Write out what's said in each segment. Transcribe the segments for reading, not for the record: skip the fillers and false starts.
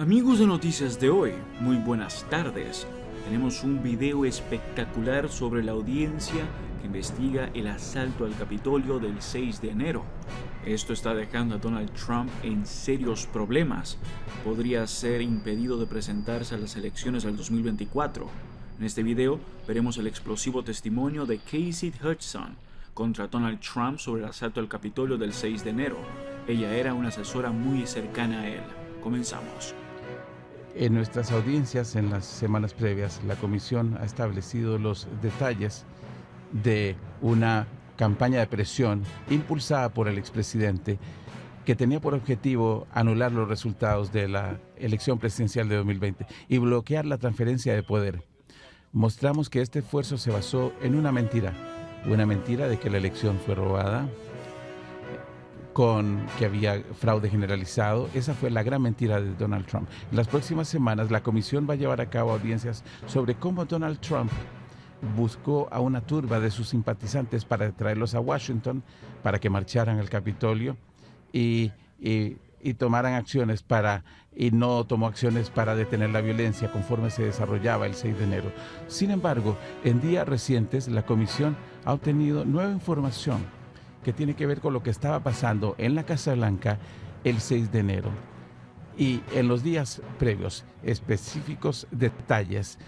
Amigos de Noticias de hoy, muy buenas tardes. Tenemos un video espectacular sobre la audiencia que investiga el asalto al Capitolio del 6 de enero. Esto está dejando a Donald Trump en serios problemas. Podría ser impedido de presentarse a las elecciones del 2024. En este video veremos el explosivo testimonio de Cassidy Hutchinson contra Donald Trump sobre el asalto al Capitolio del 6 de enero. Ella era una asesora muy cercana a él. Comenzamos. En nuestras audiencias en las semanas previas, la comisión ha establecido los detalles de una campaña de presión impulsada por el expresidente que tenía por objetivo anular los resultados de la elección presidencial de 2020 y bloquear la transferencia de poder. Mostramos que este esfuerzo se basó en una mentira de que la elección fue robada, con que había fraude generalizado. Esa fue la gran mentira de Donald Trump. En las próximas semanas, la comisión va a llevar a cabo audiencias sobre cómo Donald Trump buscó a una turba de sus simpatizantes para traerlos a Washington, para que marcharan al Capitolio y tomaran acciones y no tomó acciones para detener la violencia conforme se desarrollaba el 6 de enero. Sin embargo, en días recientes, la comisión ha obtenido nueva información que tiene que ver con lo que estaba pasando en la Casa Blanca el 6 de enero. Y en los días previos, específicos detalles,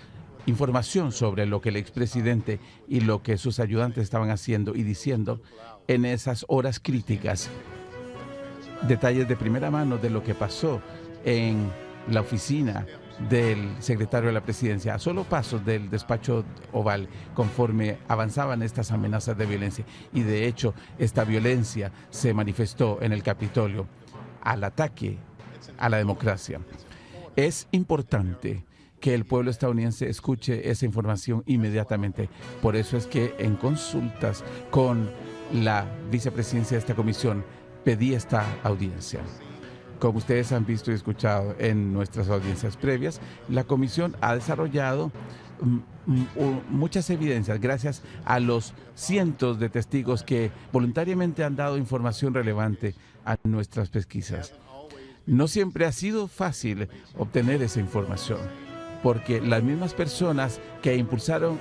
información sobre lo que el expresidente y lo que sus ayudantes estaban haciendo y diciendo en esas horas críticas. Detalles de primera mano de lo que pasó en la oficina del secretario de la presidencia, a solo pasos del despacho oval, conforme avanzaban estas amenazas de violencia. Y de hecho, esta violencia se manifestó en el Capitolio al ataque a la democracia. Es importante que el pueblo estadounidense escuche esa información inmediatamente. Por eso es que en consultas con la vicepresidencia de esta comisión pedí esta audiencia. Como ustedes han visto y escuchado en nuestras audiencias previas, la comisión ha desarrollado muchas evidencias gracias a los cientos de testigos que voluntariamente han dado información relevante a nuestras pesquisas. No siempre ha sido fácil obtener esa información, porque las mismas personas que impulsaron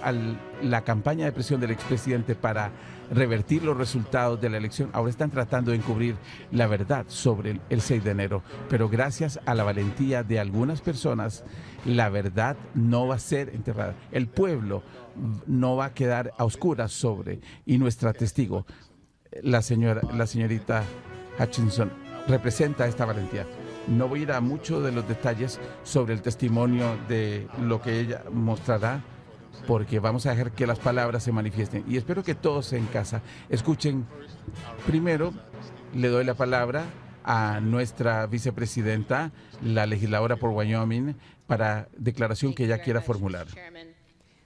la campaña de presión del expresidente para revertir los resultados de la elección ahora están tratando de encubrir la verdad sobre el 6 de enero. Pero gracias a la valentía de algunas personas, la verdad no va a ser enterrada. El pueblo no va a quedar a oscuras sobre, y nuestra testigo, la señorita Hutchinson, representa esta valentía. No voy a ir a muchos de los detalles sobre el testimonio de lo que ella mostrará, porque vamos a dejar que las palabras se manifiesten. Y espero que todos en casa escuchen. Primero, le doy la palabra a nuestra vicepresidenta, la legisladora por Wyoming, para declaración que ella quiera formular.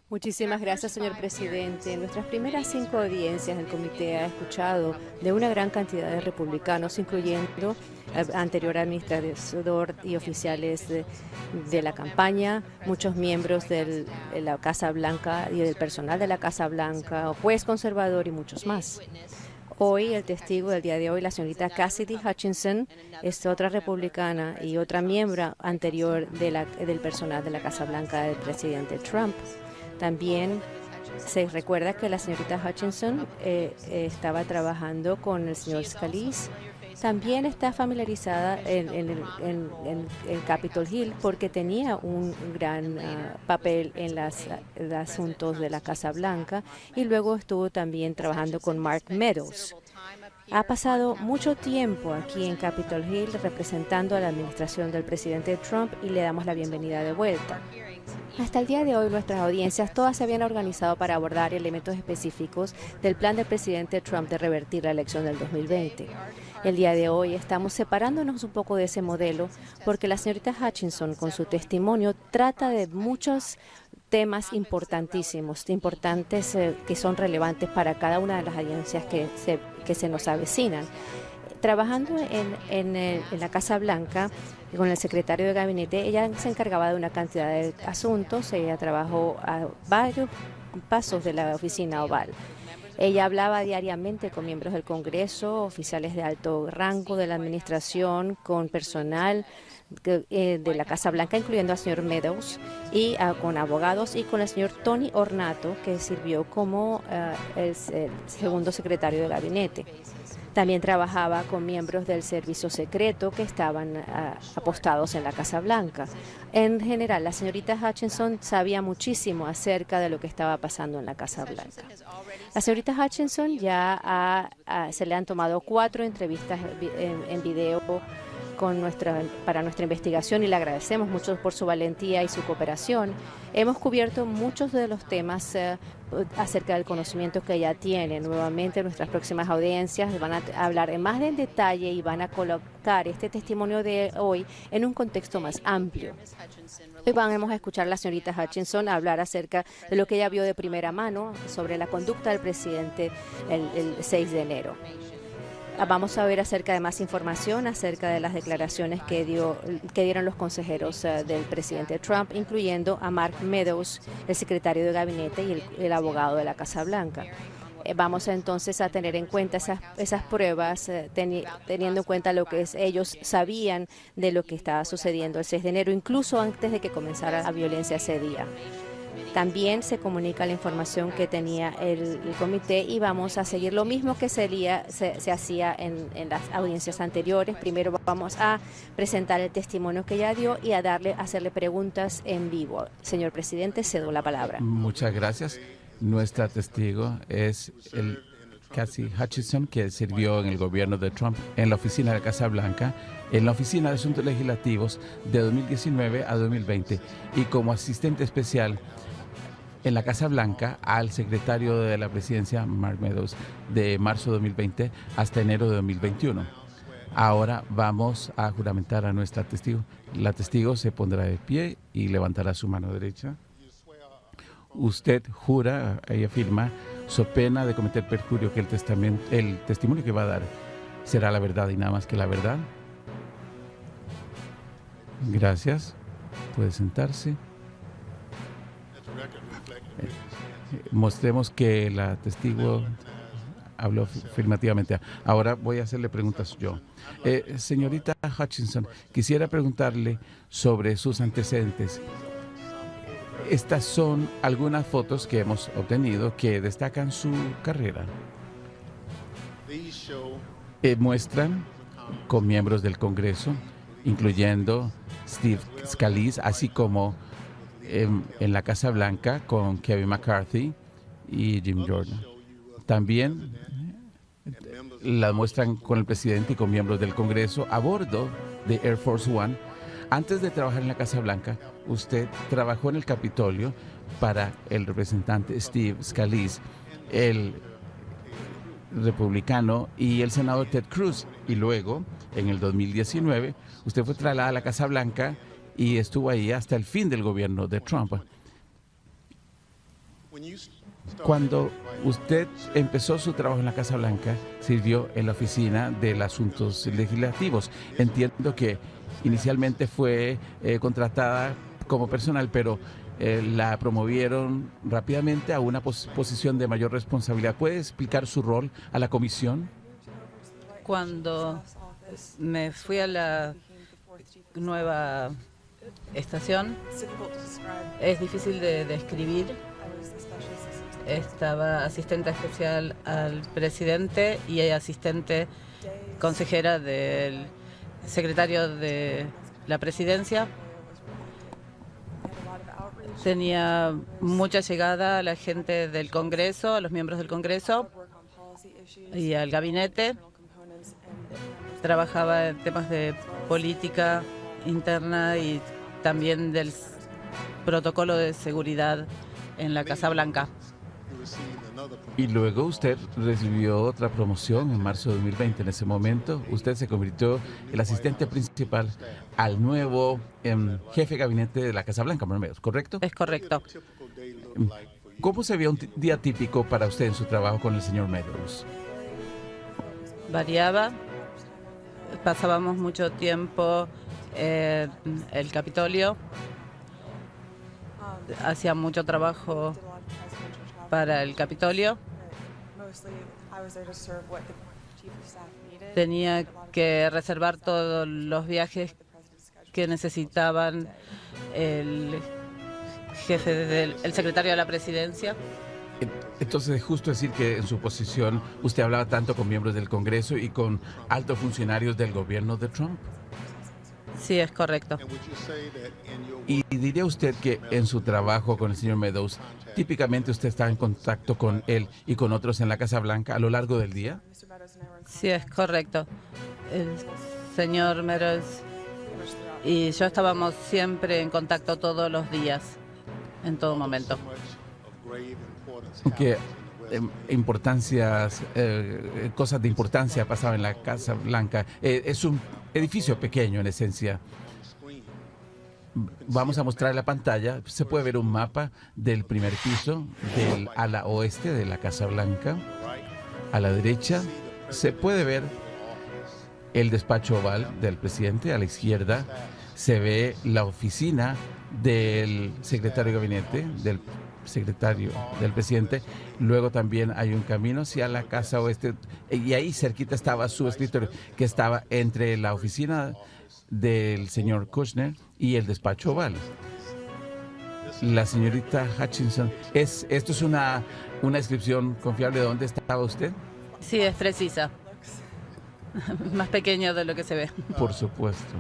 Muchísimas gracias, señor presidente. En nuestras primeras 5 audiencias, el comité ha escuchado de una gran cantidad de republicanos, incluyendo al anterior administrador y oficiales de la campaña, muchos miembros de la Casa Blanca y del personal de la Casa Blanca, juez conservador y muchos más. Hoy, el testigo del día de hoy, la señorita Cassidy Hutchinson, es otra republicana y otra miembro anterior del personal de la Casa Blanca del presidente Trump. También se recuerda que la señorita Hutchinson estaba trabajando con el señor Scalise. También está familiarizada en Capitol Hill porque tenía un gran papel en los asuntos de la Casa Blanca y luego estuvo también trabajando con Mark Meadows. Ha pasado mucho tiempo aquí en Capitol Hill representando a la administración del presidente Trump y le damos la bienvenida de vuelta. Hasta el día de hoy, nuestras audiencias todas se habían organizado para abordar elementos específicos del plan del presidente Trump de revertir la elección del 2020. El día de hoy estamos separándonos un poco de ese modelo porque la señorita Hutchinson, con su testimonio, trata de muchos temas importantísimos, importantes que son relevantes para cada una de las audiencias que se nos avecinan. Trabajando en la Casa Blanca, con el secretario de gabinete, ella se encargaba de una cantidad de asuntos. Ella trabajó a varios pasos de la oficina oval. Ella hablaba diariamente con miembros del Congreso, oficiales de alto rango de la administración, con personal de la Casa Blanca, incluyendo al señor Meadows, y con abogados, y con el señor Tony Ornato, que sirvió como el segundo secretario de gabinete. También trabajaba con miembros del servicio secreto que estaban apostados en la Casa Blanca. En general, la señorita Hutchinson sabía muchísimo acerca de lo que estaba pasando en la Casa Blanca. La señorita Hutchinson ya se le han tomado 4 entrevistas en video para nuestra investigación, y le agradecemos mucho por su valentía y su cooperación. Hemos cubierto muchos de los temas acerca del conocimiento que ella tiene. Nuevamente, nuestras próximas audiencias van a hablar en más en detalle y van a colocar este testimonio de hoy en un contexto más amplio. Hoy vamos a escuchar a la señorita Hutchinson hablar acerca de lo que ella vio de primera mano sobre la conducta del presidente el 6 de enero. Vamos a ver acerca de más información acerca de las declaraciones que dieron los consejeros del presidente Trump, incluyendo a Mark Meadows, el secretario de gabinete, y el abogado de la Casa Blanca. Vamos entonces a tener en cuenta esas pruebas, teniendo en cuenta lo que ellos sabían de lo que estaba sucediendo el 6 de enero, incluso antes de que comenzara la violencia ese día. También se comunica la información que tenía el comité, y vamos a seguir lo mismo que se hacía en las audiencias anteriores. Primero vamos a presentar el testimonio que ella dio y hacerle preguntas en vivo. Señor presidente, cedo la palabra. Muchas gracias. Nuestra testigo es el Cassie Hutchinson, que sirvió en el gobierno de Trump en la oficina de la Casa Blanca, en la Oficina de Asuntos Legislativos de 2019 a 2020 y como asistente especial en la Casa Blanca al secretario de la presidencia, Mark Meadows, de marzo de 2020 hasta enero de 2021. Ahora vamos a juramentar a nuestra testigo. La testigo se pondrá de pie y levantará su mano derecha. Usted jura y afirma, so pena de cometer perjurio, que el testimonio que va a dar será la verdad y nada más que la verdad. Gracias. Puede sentarse. Mostremos que la testigo habló afirmativamente. Ahora voy a hacerle preguntas yo. Señorita Hutchinson, quisiera preguntarle sobre sus antecedentes. Estas son algunas fotos que hemos obtenido que destacan su carrera. Muestran con miembros del Congreso, incluyendo Steve Scalise, así como en la Casa Blanca con Kevin McCarthy y Jim Jordan. También la muestran con el presidente y con miembros del Congreso a bordo de Air Force One. Antes de trabajar en la Casa Blanca, usted trabajó en el Capitolio para el representante Steve Scalise, el republicano, y el senador Ted Cruz. Y luego, en el 2019, usted fue trasladado a la Casa Blanca y estuvo ahí hasta el fin del gobierno de Trump. Cuando usted empezó su trabajo en la Casa Blanca, sirvió en la Oficina de Asuntos Legislativos. Entiendo que inicialmente fue contratada como personal, pero la promovieron rápidamente a una posición de mayor responsabilidad. ¿Puede explicar su rol a la comisión? Cuando me fui a la nueva estación, es difícil de describir. Estaba asistente especial al presidente y asistente consejera del secretario de la presidencia. Tenía mucha llegada a la gente del Congreso, a los miembros del Congreso y al gabinete. Trabajaba en temas de política interna y también del protocolo de seguridad en la Casa Blanca. Y luego usted recibió otra promoción en marzo de 2020. En ese momento, usted se convirtió en el asistente principal al nuevo jefe de gabinete de la Casa Blanca, ¿correcto? Es correcto. ¿Cómo se veía un día típico para usted en su trabajo con el señor Meadows? Variaba. Pasábamos mucho tiempo en el Capitolio. Hacía mucho trabajo para el Capitolio. Tenía que reservar todos los viajes que necesitaban el el secretario de la presidencia. Entonces, es justo decir que en su posición usted hablaba tanto con miembros del Congreso y con altos funcionarios del gobierno de Trump. Sí, es correcto. ¿Y diría usted que en su trabajo con el señor Meadows, típicamente usted está en contacto con él y con otros en la Casa Blanca a lo largo del día? Sí, es correcto. El señor Meadows y yo estábamos siempre en contacto todos los días, en todo momento. Que cosas de importancia pasaban en la Casa Blanca. Es un edificio pequeño en esencia. Vamos a mostrar en la pantalla. Se puede ver un mapa del primer piso, del ala oeste de la Casa Blanca. A la derecha se puede ver el despacho oval del presidente. A la izquierda se ve la oficina del secretario de gabinete, del secretario del presidente. Luego también hay un camino hacia la Casa Oeste y ahí cerquita estaba su escritorio, que estaba entre la oficina del señor Kushner y el despacho oval. La señorita Hutchinson, ¿esto es una descripción confiable de dónde estaba usted? Sí, es precisa. Más pequeño de lo que se ve. Por supuesto.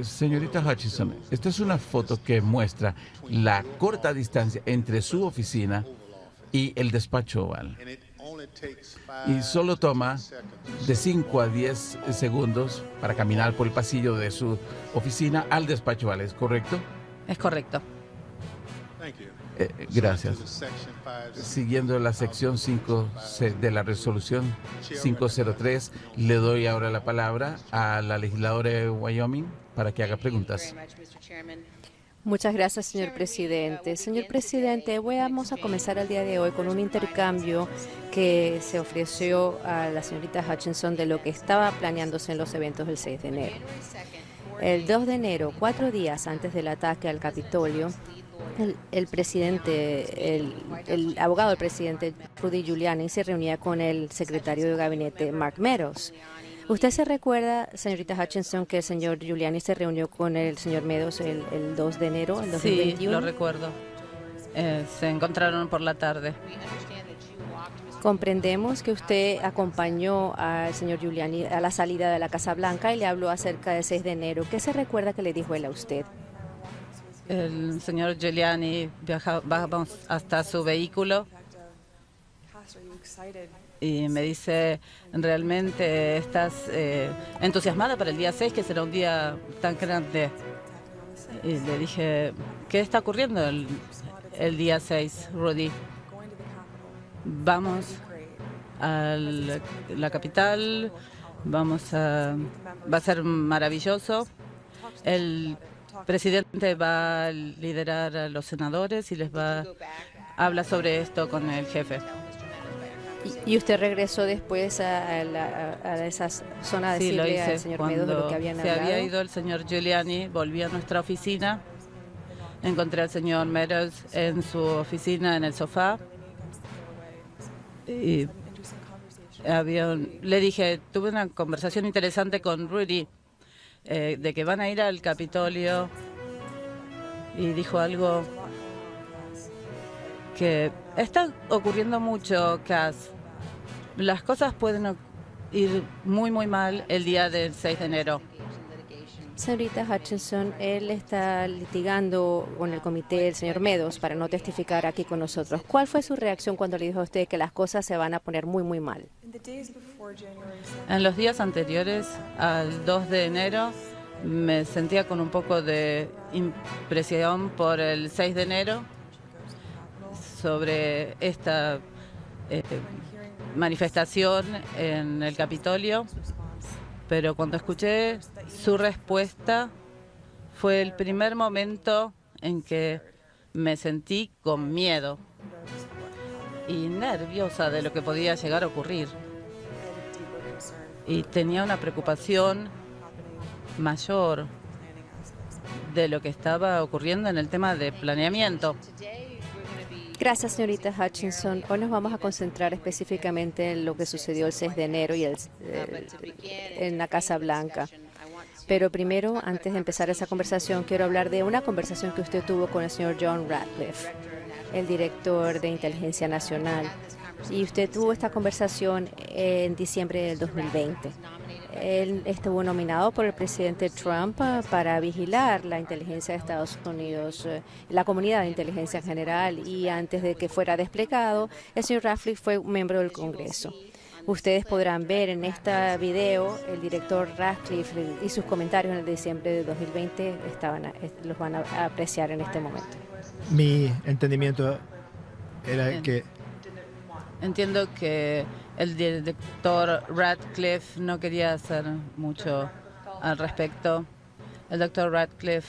Señorita Hutchinson, esta es una foto que muestra la corta distancia entre su oficina y el despacho oval. Y solo toma de 5 a 10 segundos para caminar por el pasillo de su oficina al despacho oval, ¿es correcto? Es correcto. Gracias. Siguiendo la sección 5 de la resolución 503, le doy ahora la palabra a la legisladora de Wyoming para que haga preguntas. Muchas gracias, señor presidente. Señor presidente, vamos a comenzar el día de hoy con un intercambio que se ofreció a la señorita Hutchinson de lo que estaba planeándose en los eventos del 6 de enero. El 2 de enero, 4 días antes del ataque al Capitolio, el presidente, el abogado del presidente Rudy Giuliani se reunía con el secretario de gabinete Mark Meadows. ¿Usted se recuerda, señorita Hutchinson, que el señor Giuliani se reunió con el señor Meadows el 2 de enero del 2021? Sí, lo recuerdo. Se encontraron por la tarde. Comprendemos que usted acompañó al señor Giuliani a la salida de la Casa Blanca y le habló acerca del 6 de enero. ¿Qué se recuerda que le dijo él a usted? El señor Giuliani vamos hasta su vehículo y me dice, ¿realmente estás entusiasmada para el día 6, que será un día tan grande? Y le dije, ¿qué está ocurriendo el día 6, Rudy? Vamos a la capital, va a ser maravilloso. El presidente va a liderar a los senadores y habla sobre esto con el jefe. ¿Y usted regresó después a esa zona de decirle al señor Meadows de lo que habían hablado? Se había ido el señor Giuliani, volví a nuestra oficina, encontré al señor Meadows en su oficina en el sofá y le dije, tuve una conversación interesante con Rudy de que van a ir al Capitolio, y dijo algo que está ocurriendo mucho, Cass. Las cosas pueden ir muy, muy mal el día del 6 de enero. Señorita Hutchinson, él está litigando con el comité, el señor Meadows, para no testificar aquí con nosotros. ¿Cuál fue su reacción cuando le dijo a usted que las cosas se van a poner muy, muy mal? En los días anteriores al 2 de enero me sentía con un poco de impresión por el 6 de enero sobre esta manifestación en el Capitolio, pero cuando escuché su respuesta fue el primer momento en que me sentí con miedo y nerviosa de lo que podía llegar a ocurrir. Y tenía una preocupación mayor de lo que estaba ocurriendo en el tema de planeamiento. Gracias, señorita Hutchinson. Hoy nos vamos a concentrar específicamente en lo que sucedió el 6 de enero y en la Casa Blanca. Pero primero, antes de empezar esa conversación, quiero hablar de una conversación que usted tuvo con el señor John Ratcliffe, el director de Inteligencia Nacional. Y usted tuvo esta conversación en diciembre del 2020. Él estuvo nominado por el presidente Trump para vigilar la inteligencia de Estados Unidos, la comunidad de inteligencia en general, y antes de que fuera desplegado, el señor Ratcliffe fue un miembro del Congreso. Ustedes podrán ver en este video el director Ratcliffe y sus comentarios en el diciembre de 2020 los van a apreciar en este momento. Mi entendimiento era que Entiendo que el director Ratcliffe no quería hacer mucho al respecto. El doctor Ratcliffe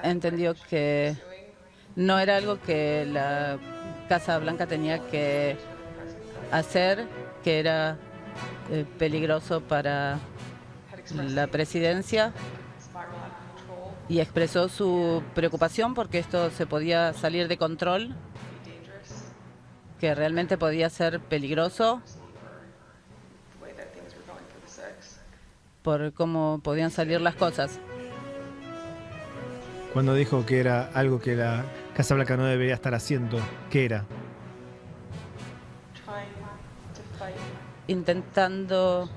entendió que no era algo que la Casa Blanca tenía que hacer, que era peligroso para la presidencia, y expresó su preocupación porque esto se podía salir de control, que realmente podía ser peligroso por cómo podían salir las cosas. cuando dijo que era algo que la Casa Blanca no debería estar haciendo, ¿qué era? Intentando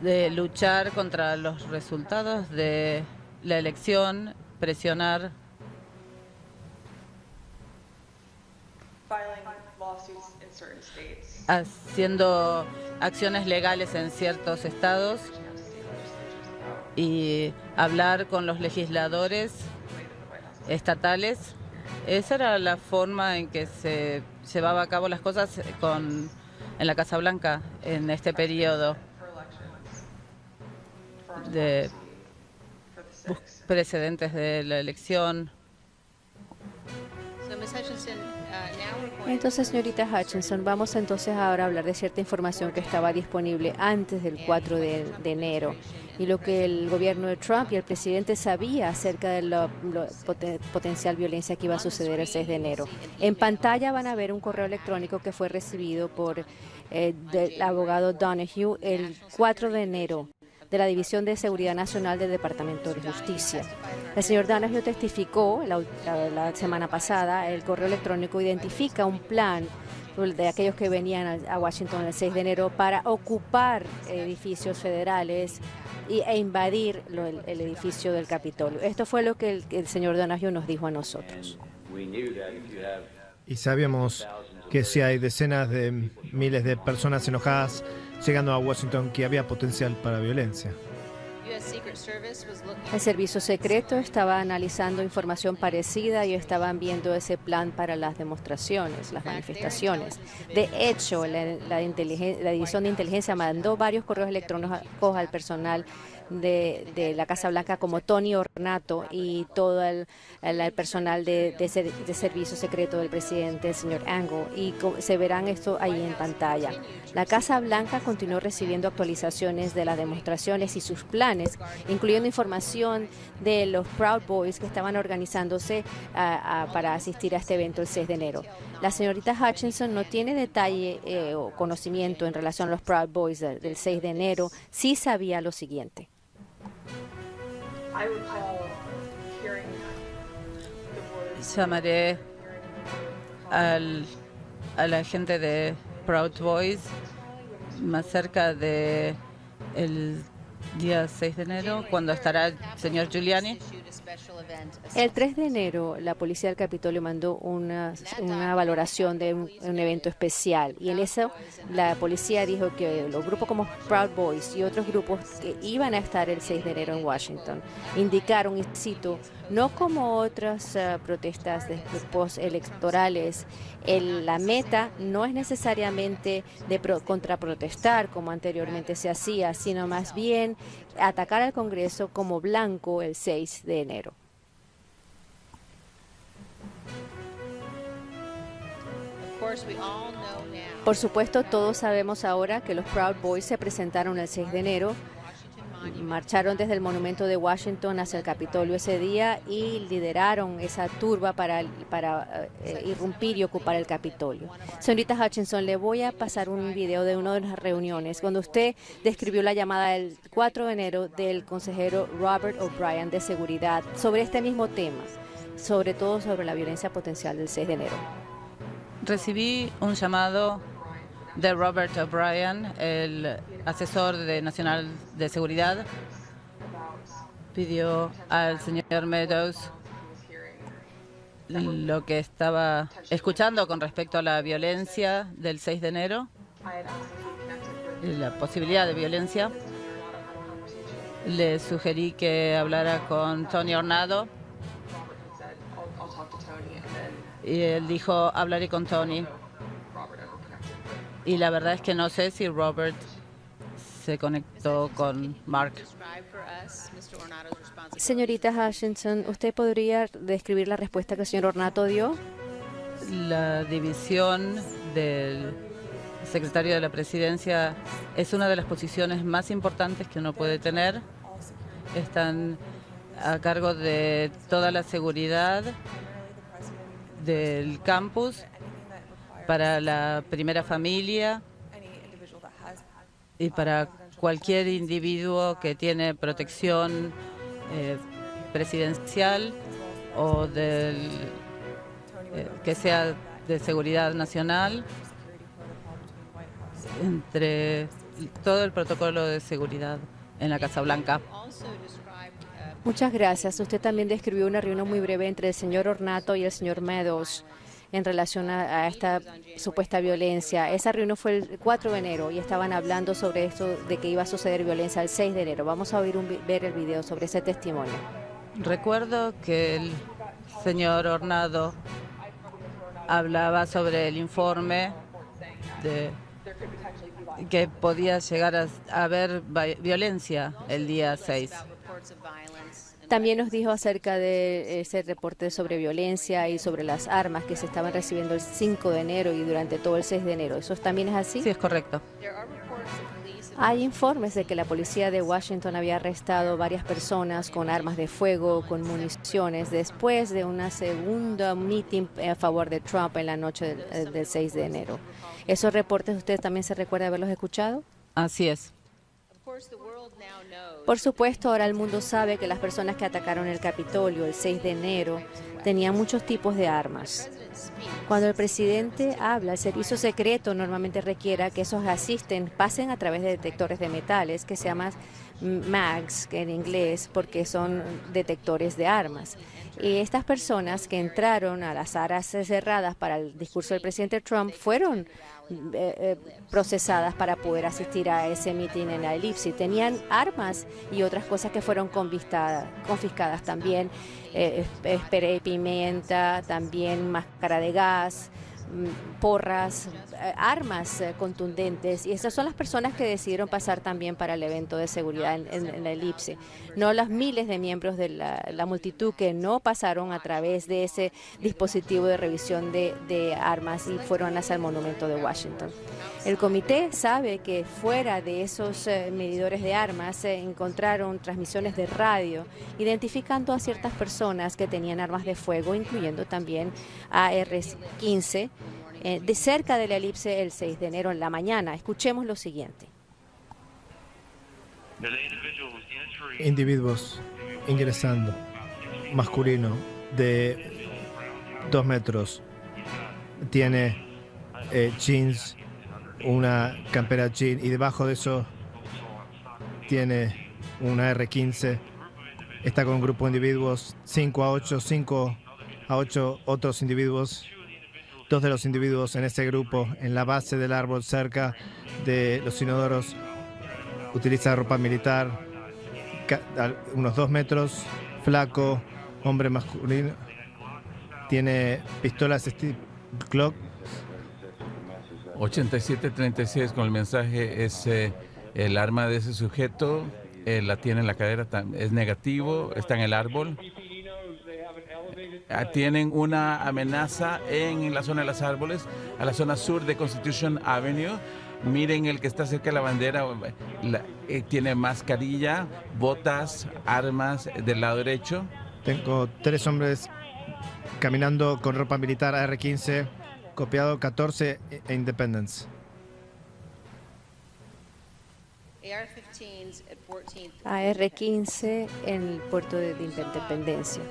de luchar contra los resultados de la elección, presionar, haciendo acciones legales en ciertos estados y hablar con los legisladores estatales. Esa era la forma en que se llevaba a cabo las cosas en la Casa Blanca en este periodo de precedentes de la elección. Entonces, señorita Hutchinson, vamos entonces ahora a hablar de cierta información que estaba disponible antes del 4 de enero y lo que el gobierno de Trump y el presidente sabía acerca de la potencial violencia que iba a suceder el 6 de enero. En pantalla van a ver un correo electrónico que fue recibido por el abogado Donahue el 4 de enero de la División de Seguridad Nacional del Departamento de Justicia. El señor Donahue testificó la semana pasada. El correo electrónico identifica un plan de aquellos que venían a Washington el 6 de enero para ocupar edificios federales e invadir el edificio del Capitolio. Esto fue lo que el señor Donahue nos dijo a nosotros. Y sabíamos que si hay decenas de miles de personas enojadas llegando a Washington, que había potencial para violencia. El servicio secreto estaba analizando información parecida y estaban viendo ese plan para las demostraciones, las manifestaciones. De hecho, la División de Inteligencia mandó varios correos electrónicos al personal de la Casa Blanca, como Tony Ornato y todo el personal de servicio secreto del presidente, el señor Angle, y se verán esto ahí en pantalla. La Casa Blanca continuó recibiendo actualizaciones de las demostraciones y sus planes, incluyendo información de los Proud Boys que estaban organizándose para asistir a este evento el 6 de enero. La señorita Hutchinson no tiene detalle o conocimiento en relación a los Proud Boys del 6 de enero. Sí sabía lo siguiente. Llamaré a la gente de Proud Boys más cerca de el día 6 de enero, cuando estará el señor Giuliani. El 3 de enero, la policía del Capitolio mandó una valoración de un evento especial, y en eso la policía dijo que los grupos como Proud Boys y otros grupos que iban a estar el 6 de enero en Washington indicaron, y cito, no como otras protestas postelectorales, la meta no es necesariamente de contraprotestar como anteriormente se hacía, sino más bien atacar al Congreso como blanco el 6 de enero. Por supuesto, todos sabemos ahora que los Proud Boys se presentaron el 6 de enero marcharon desde el monumento de Washington hacia el Capitolio ese día y lideraron esa turba para irrumpir y ocupar el Capitolio. Señorita Hutchinson, le voy a pasar un video de una de las reuniones cuando usted describió la llamada del 4 de enero del consejero Robert O'Brien de Seguridad sobre este mismo tema, sobre todo sobre la violencia potencial del 6 de enero. Recibí un llamado de Robert O'Brien, el asesor nacional de seguridad. Pidió al señor Meadows lo que estaba escuchando con respecto a la violencia del 6 de enero, y la posibilidad de violencia. Le sugerí que hablara con Tony Ornato y él dijo, hablaré con Tony. Y la verdad es que no sé si Robert se conectó con Mark. Señorita Hutchinson, ¿usted podría describir la respuesta que el señor Ornato dio? La división del secretario de la presidencia es una de las posiciones más importantes que uno puede tener. Están a cargo de toda la seguridad del campus para la primera familia y para cualquier individuo que tiene protección presidencial o que sea de seguridad nacional, entre todo el protocolo de seguridad en la Casa Blanca. Muchas gracias. Usted también describió una reunión muy breve entre el señor Ornato y el señor Meadows en relación a esta supuesta violencia. Esa reunión fue el 4 de enero y estaban hablando sobre esto de que iba a suceder violencia el 6 de enero. Vamos a ver el video sobre ese testimonio. Recuerdo que el señor Ornato hablaba sobre el informe de que podía llegar a haber violencia el día 6. También nos dijo acerca de ese reporte sobre violencia y sobre las armas que se estaban recibiendo el 5 de enero y durante todo el 6 de enero. ¿Eso también es así? Sí, es correcto. Hay informes de que la policía de Washington había arrestado varias personas con armas de fuego, con municiones, después de una segunda meeting a favor de Trump en la noche del 6 de enero. ¿Esos reportes usted también se recuerda haberlos escuchado? Así es. Por supuesto, ahora el mundo sabe que las personas que atacaron el Capitolio el 6 de enero tenían muchos tipos de armas. Cuando el presidente habla, el servicio secreto normalmente requiere que esos asisten pasen a través de detectores de metales, que se llaman MAGs que en inglés, porque son detectores de armas. Y estas personas que entraron a las áreas cerradas para el discurso del presidente Trump fueron procesadas para poder asistir a ese mitin en la elipsis. Tenían armas y otras cosas que fueron confiscadas también, spray de pimienta, también máscara de gas, porras, armas contundentes, y esas son las personas que decidieron pasar también para el evento de seguridad en la elipse, no las miles de miembros de la multitud que no pasaron a través de ese dispositivo de revisión de armas y fueron hacia el monumento de Washington. El comité sabe que fuera de esos medidores de armas se encontraron transmisiones de radio identificando a ciertas personas que tenían armas de fuego, incluyendo también AR-15, de cerca de la elipse el 6 de enero en la mañana. Escuchemos lo siguiente. Individuos ingresando, masculino, de 2 metros, tiene jeans, una campera jean, y debajo de eso tiene una R15. Está con un grupo de individuos, 5 a 8 otros individuos. 2 de los individuos en ese grupo, en la base del árbol cerca de los inodoros, utiliza ropa militar, unos 2 metros, flaco, hombre masculino, tiene pistolas Steve Glock. 8736 con el mensaje es el arma de ese sujeto, la tiene en la cadera, es negativo, está en el árbol. Tienen una amenaza en la zona de los árboles, a la zona sur de Constitution Avenue. Miren el que está cerca de la bandera, tiene mascarilla, botas, armas del lado derecho. Tengo 3 hombres caminando con ropa militar AR-15, copiado 14 e Independence. AR-15 en el puerto de Independencia.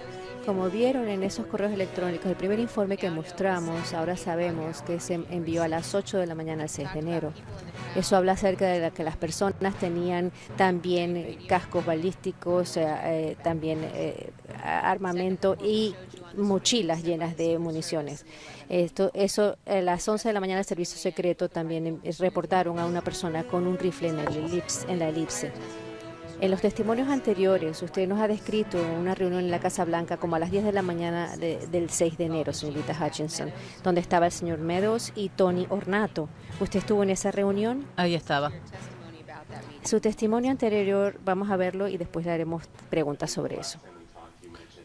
Como vieron en esos correos electrónicos, el primer informe que mostramos, ahora sabemos que se envió a las 8 de la mañana el 6 de enero. Eso habla acerca de que las personas tenían también cascos balísticos, también armamento y mochilas llenas de municiones. Eso, a las 11 de la mañana el servicio secreto también reportaron a una persona con un rifle en la elipse. En los testimonios anteriores, usted nos ha descrito una reunión en la Casa Blanca como a las 10 de la mañana del 6 de enero, señorita Hutchinson, donde estaba el señor Meadows y Tony Ornato. ¿Usted estuvo en esa reunión? Ahí estaba. Su testimonio anterior, vamos a verlo y después le haremos preguntas sobre eso.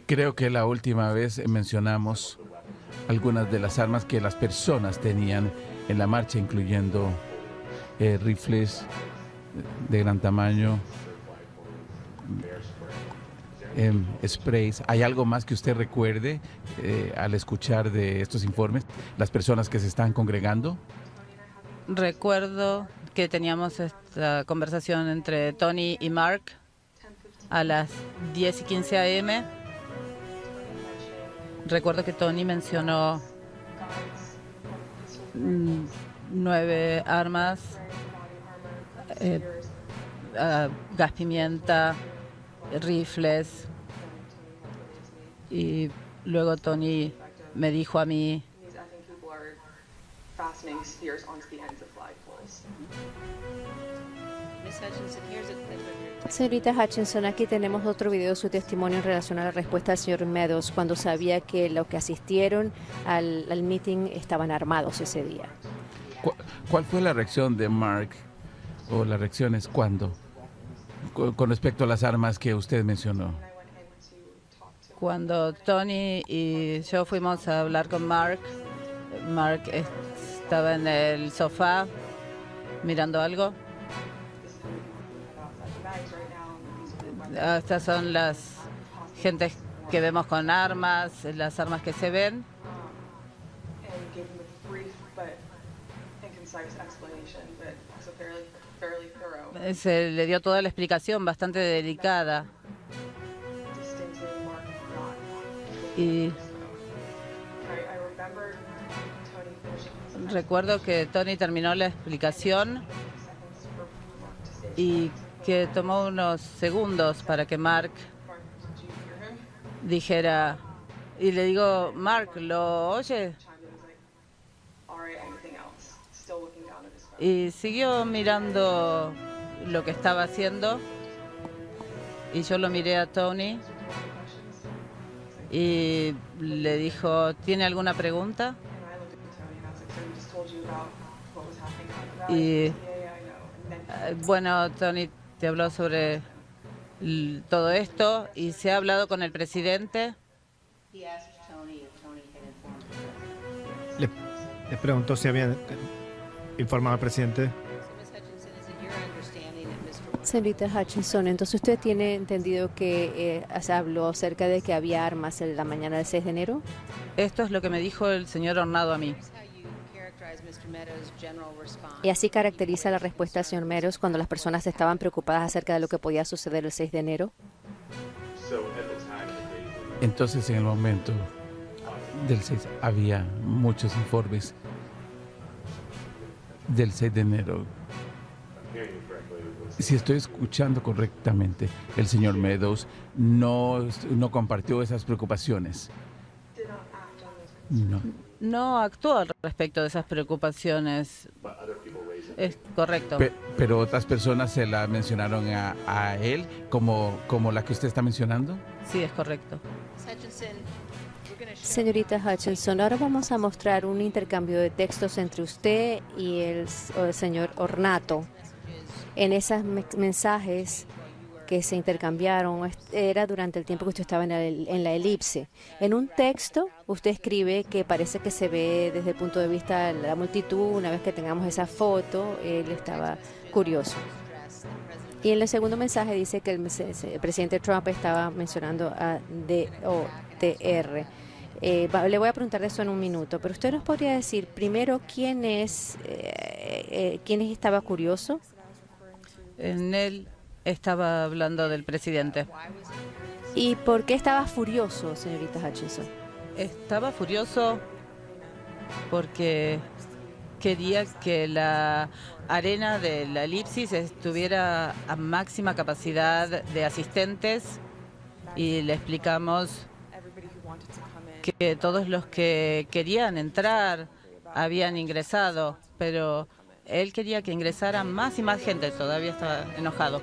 Creo que la última vez mencionamos algunas de las armas que las personas tenían en la marcha, incluyendo rifles de gran tamaño, sprays. ¿Hay algo más que usted recuerde al escuchar de estos informes, las personas que se están congregando? Recuerdo que teníamos esta conversación entre Tony y Mark a las 10:15 a.m. Recuerdo que Tony mencionó 9 armas, gas pimienta, rifles, y luego Tony me dijo a mí, señorita Hutchinson, aquí tenemos otro video de su testimonio en relación a la respuesta del señor Meadows cuando sabía que los que asistieron al meeting estaban armados ese día. ¿Cuál fue la reacción de Mark, o las reacciones cuándo, con respecto a las armas que usted mencionó? Cuando Tony y yo fuimos a hablar con Mark, Mark estaba en el sofá mirando algo. Estas son las gentes que vemos con armas, las armas que se ven. Se le dio toda la explicación bastante delicada. Y recuerdo que Tony terminó la explicación y que tomó unos segundos para que Mark dijera, y le digo, Mark, ¿lo oye? Y siguió mirando lo que estaba haciendo y yo lo miré a Tony y le dijo, ¿tiene alguna pregunta? Y bueno, Tony te habló sobre todo esto y se ha hablado con el presidente. Les preguntó si habían informado al presidente. Señorita Hutchinson, entonces usted tiene entendido que se habló acerca de que había armas en la mañana del 6 de enero. Esto es lo que me dijo el señor Ornato a mí. Y así caracteriza la respuesta del señor Meadows cuando las personas estaban preocupadas acerca de lo que podía suceder el 6 de enero. Entonces, en el momento del 6 había muchos informes del 6 de enero. Si estoy escuchando correctamente, el señor Meadows no compartió esas preocupaciones. No actuó al respecto de esas preocupaciones. Es correcto. Pero otras personas se la mencionaron a él como la que usted está mencionando. Sí, es correcto. Señorita Hutchinson, ahora vamos a mostrar un intercambio de textos entre usted y el señor Ornato. En esos mensajes que se intercambiaron era durante el tiempo que usted estaba en la elipse. En un texto, usted escribe que parece que se ve desde el punto de vista de la multitud. Una vez que tengamos esa foto, él estaba curioso. Y en el segundo mensaje dice que el presidente Trump estaba mencionando a DOTR. Le voy a preguntar de eso en un minuto, pero usted nos podría decir primero quién estaba curioso. En él estaba hablando del presidente. ¿Y por qué estaba furioso, señorita Hutchinson? Estaba furioso porque quería que la arena de la elipsis estuviera a máxima capacidad de asistentes y le explicamos que todos los que querían entrar habían ingresado, pero él quería que ingresara más y más gente. Todavía estaba enojado.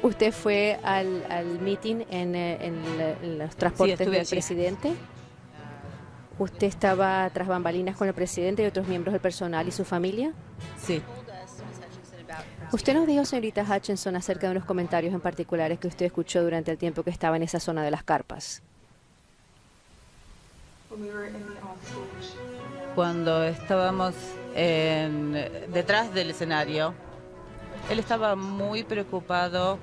¿Usted fue al meeting en los transportes del presidente? ¿Usted estaba tras bambalinas con el presidente y otros miembros del personal y su familia? Sí. Usted nos dijo, señorita Hutchinson, acerca de unos comentarios en particulares que usted escuchó durante el tiempo que estaba en esa zona de las carpas. Cuando estábamos detrás del escenario, él estaba muy preocupado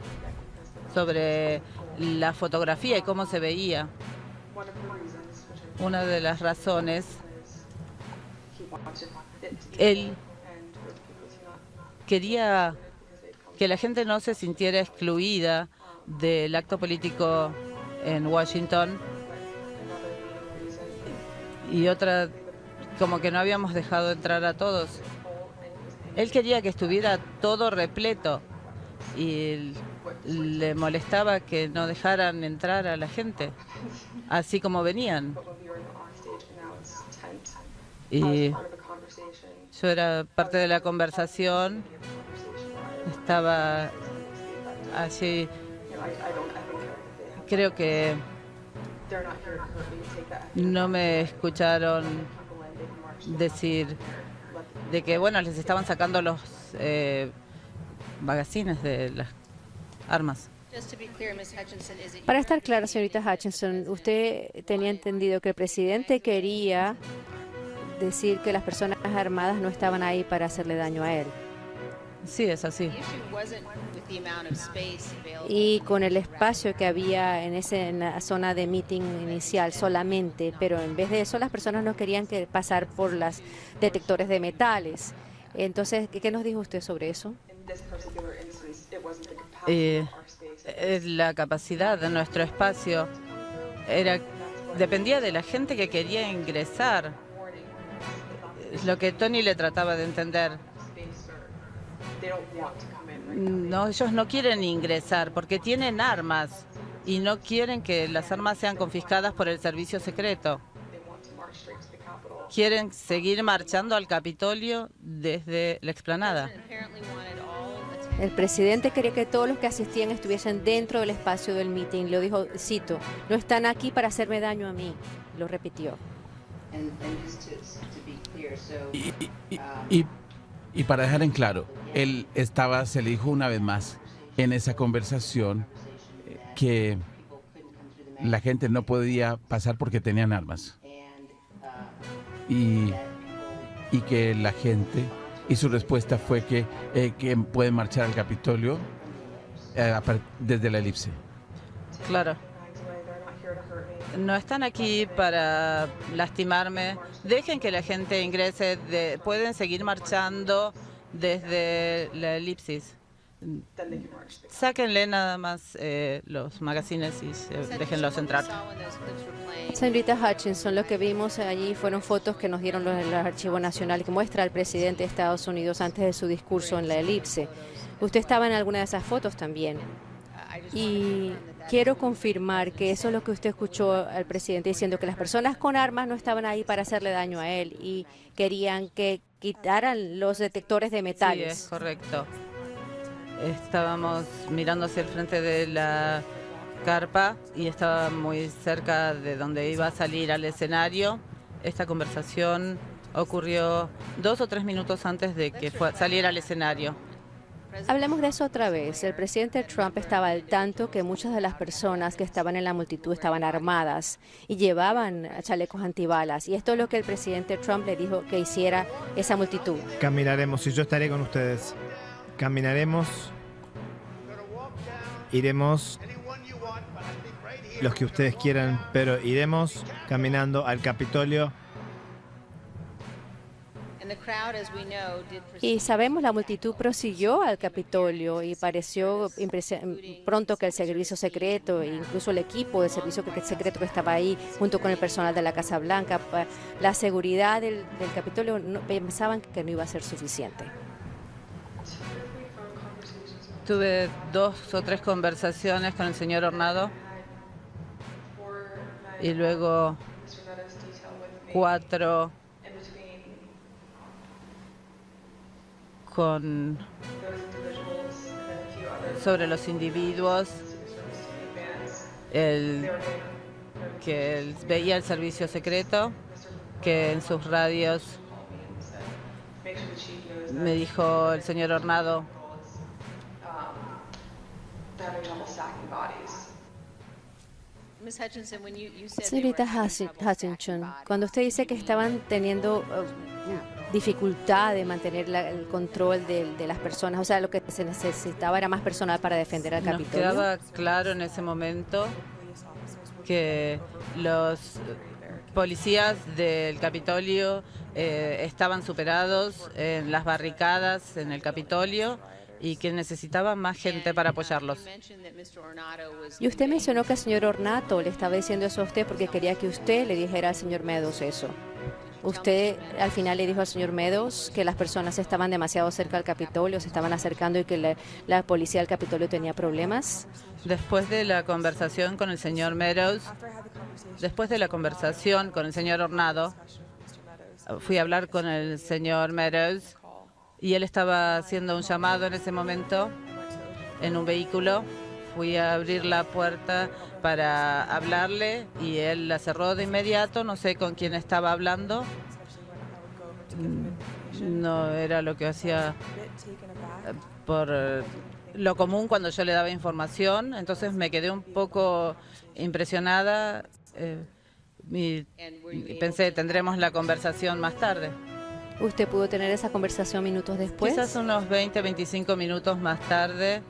sobre la fotografía y cómo se veía. Una de las razones, él quería que la gente no se sintiera excluida del acto político en Washington. Y otra, como que no habíamos dejado entrar a todos. Él quería que estuviera todo repleto y le molestaba que no dejaran entrar a la gente, así como venían. Y yo era parte de la conversación, estaba allí. Creo que no me escucharon decir de que, bueno, les estaban sacando los magazines de las armas. Para estar clara, señorita Hutchinson, usted tenía entendido que el presidente quería decir que las personas armadas no estaban ahí para hacerle daño a él. Sí, es así. Y con el espacio que había en la zona de meeting inicial solamente, pero en vez de eso las personas no querían pasar por los detectores de metales. Entonces, ¿qué nos dijo usted sobre eso? La capacidad de nuestro espacio dependía de la gente que quería ingresar. Es lo que Tony le trataba de entender. No, ellos no quieren ingresar porque tienen armas y no quieren que las armas sean confiscadas por el servicio secreto. Quieren seguir marchando al Capitolio desde la explanada. El presidente quería que todos los que asistían estuviesen dentro del espacio del meeting. Lo dijo, cito, no están aquí para hacerme daño a mí. Lo repitió. Y para dejar en claro, se le dijo una vez más en esa conversación que la gente no podía pasar porque tenían armas. Y que la gente, y su respuesta fue que pueden marchar al Capitolio desde la elipse. Claro. No están aquí para lastimarme. Dejen que la gente ingrese. Pueden seguir marchando desde la elipsis. Sáquenle nada más los magazines y déjenlos entrar. Señorita Hutchinson, lo que vimos allí fueron fotos que nos dieron los archivos nacionales que muestra al presidente de Estados Unidos antes de su discurso en la elipse. Usted estaba en alguna de esas fotos también. Y quiero confirmar que eso es lo que usted escuchó al presidente diciendo, que las personas con armas no estaban ahí para hacerle daño a él y querían que quitaran los detectores de metales. Sí, es correcto. Estábamos mirando hacia el frente de la carpa y estaba muy cerca de donde iba a salir al escenario. Esta conversación ocurrió 2 o 3 minutos antes de que saliera al escenario. Hablemos de eso otra vez. El presidente Trump estaba al tanto que muchas de las personas que estaban en la multitud estaban armadas y llevaban chalecos antibalas. Y esto es lo que el presidente Trump le dijo que hiciera esa multitud. Caminaremos y yo estaré con ustedes. Caminaremos, iremos los que ustedes quieran, pero iremos caminando al Capitolio. Y sabemos, la multitud prosiguió al Capitolio y pareció pronto que el servicio secreto e incluso el equipo de servicio secreto que estaba ahí junto con el personal de la Casa Blanca, la seguridad del Capitolio pensaban que no iba a ser suficiente. Tuve 2 o 3 conversaciones con el señor Ornado y luego 4 sobre los individuos, que él veía el servicio secreto, que en sus radios me dijo el señor Ornado Señorita Hutchinson, cuando usted dice que estaban teniendo dificultad de mantener el control de las personas, o sea, lo que se necesitaba era más personal para defender al Capitolio. Nos quedaba claro en ese momento que los policías del Capitolio estaban superados en las barricadas en el Capitolio y que necesitaban más gente para apoyarlos. Y usted mencionó que el señor Ornato le estaba diciendo eso a usted porque quería que usted le dijera al señor Meadows eso. Usted al final le dijo al señor Meadows que las personas estaban demasiado cerca del Capitolio, se estaban acercando y que la policía del Capitolio tenía problemas. Después de la conversación con el señor Meadows, después de la conversación con el señor Ornado, fui a hablar con el señor Meadows y él estaba haciendo un llamado en ese momento en un vehículo. Fui a abrir la puerta para hablarle y él la cerró de inmediato. No sé con quién estaba hablando. No era lo que hacía por lo común cuando yo le daba información. Entonces me quedé un poco impresionada y pensé, tendremos la conversación más tarde. ¿Usted pudo tener esa conversación minutos después? Quizás unos 20, 25 minutos más tarde.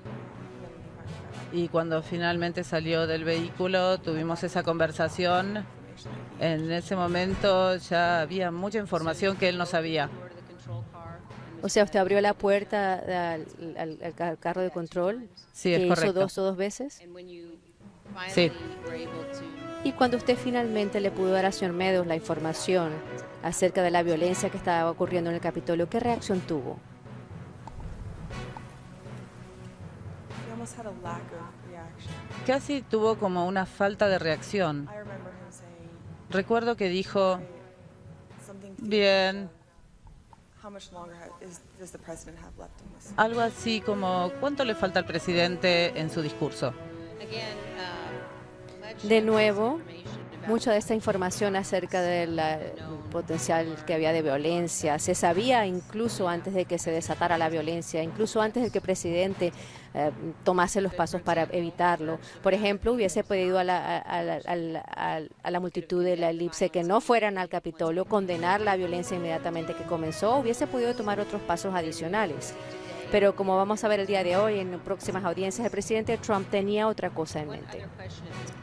Y cuando finalmente salió del vehículo, tuvimos esa conversación. En ese momento ya había mucha información que él no sabía. O sea, usted abrió la puerta al carro de control. Sí, es correcto. ¿Hizo 2 o 2 veces? Sí. Y cuando usted finalmente le pudo dar a señor Meadows la información acerca de la violencia que estaba ocurriendo en el Capitolio, ¿qué reacción tuvo? Casi tuvo como una falta de reacción. Recuerdo que dijo, bien, algo así como, ¿cuánto le falta al presidente en su discurso? De nuevo, mucha de esta información acerca del potencial que había de violencia se sabía incluso antes de que se desatara la violencia, incluso antes de que el presidente tomase los pasos para evitarlo. Por ejemplo, hubiese pedido a la multitud de la elipse que no fueran al Capitolio, condenar la violencia inmediatamente que comenzó, hubiese podido tomar otros pasos adicionales. Pero como vamos a ver el día de hoy en próximas audiencias, el presidente Trump tenía otra cosa en mente.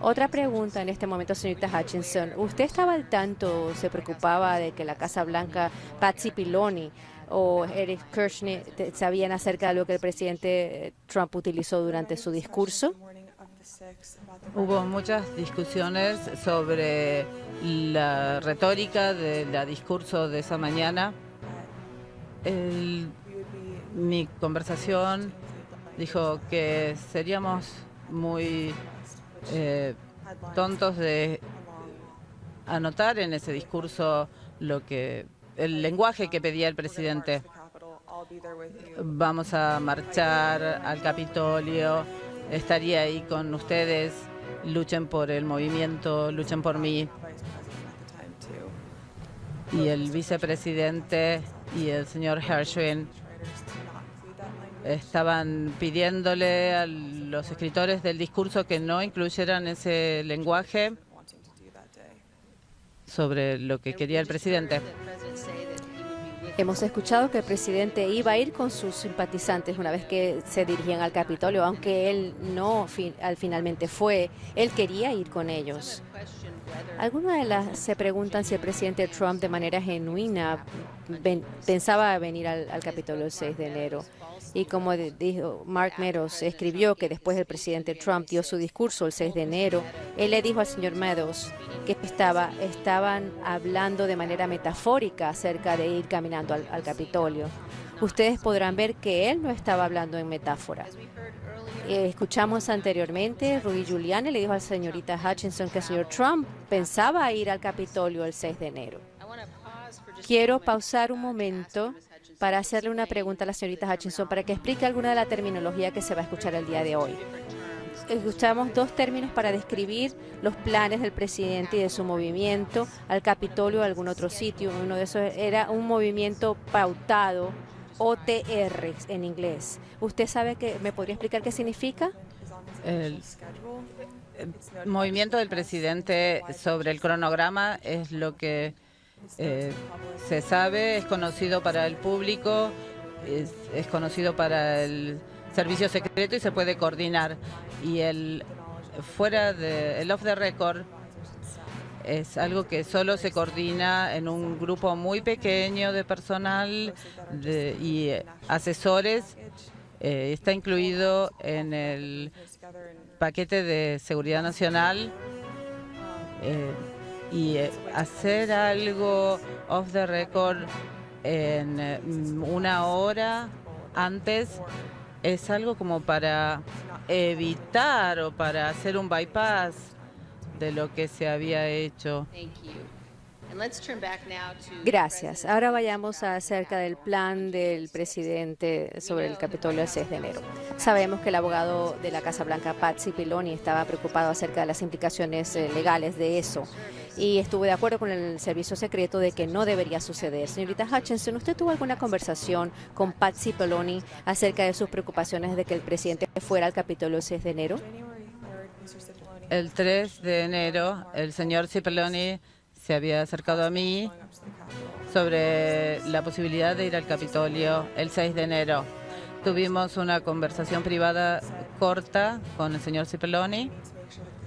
Otra pregunta en este momento, señorita Hutchinson. ¿Usted estaba al tanto, se preocupaba de que la Casa Blanca, Patsy Piloni o Eric Kershney sabían acerca de lo que el presidente Trump utilizó durante su discurso? Hubo muchas discusiones sobre la retórica del discurso de esa mañana. Mi conversación dijo que seríamos muy tontos de anotar en ese discurso el lenguaje que pedía el presidente. Vamos a marchar al Capitolio, estaría ahí con ustedes, luchen por el movimiento, luchen por mí. Y el vicepresidente y el señor Hershwin estaban pidiéndole a los escritores del discurso que no incluyeran ese lenguaje sobre lo que quería el presidente. Hemos escuchado que el presidente iba a ir con sus simpatizantes una vez que se dirigían al Capitolio, aunque él no finalmente fue, él quería ir con ellos. Algunas de las se preguntan si el presidente Trump de manera genuina pensaba venir al Capitolio el 6 de enero. Y como dijo Mark Meadows, escribió que después del presidente Trump dio su discurso el 6 de enero, él le dijo al señor Meadows que estaban hablando de manera metafórica acerca de ir caminando al Capitolio. Ustedes podrán ver que él no estaba hablando en metáfora. Escuchamos anteriormente, Rudy Giuliani le dijo a la señorita Hutchinson que el señor Trump pensaba ir al Capitolio el 6 de enero. Quiero pausar un momento para hacerle una pregunta a la señorita Hutchinson para que explique alguna de la terminología que se va a escuchar el día de hoy. Escuchamos dos términos para describir los planes del presidente y de su movimiento al Capitolio o a algún otro sitio. Uno de esos era un movimiento pautado, OTR en inglés. ¿Usted sabe me podría explicar qué significa? El movimiento del presidente sobre el cronograma es lo que se sabe, es conocido para el público, es conocido para el servicio secreto y se puede coordinar. Y el off the record es algo que solo se coordina en un grupo muy pequeño de personal y asesores. Está incluido en el paquete de seguridad nacional. Y hacer algo off the record en una hora antes es algo como para evitar o para hacer un bypass de lo que se había hecho. Gracias. Ahora vayamos acerca del plan del presidente sobre el Capitolio el 6 de enero. Sabemos que el abogado de la Casa Blanca, Pat Cipollone, estaba preocupado acerca de las implicaciones legales de eso y estuvo de acuerdo con el servicio secreto de que no debería suceder. Señorita Hutchinson, ¿usted tuvo alguna conversación con Pat Cipollone acerca de sus preocupaciones de que el presidente fuera al Capitolio el 6 de enero? El 3 de enero, el señor Cipollone se había acercado a mí sobre la posibilidad de ir al Capitolio el 6 de enero. Tuvimos una conversación privada corta con el señor Cipollone.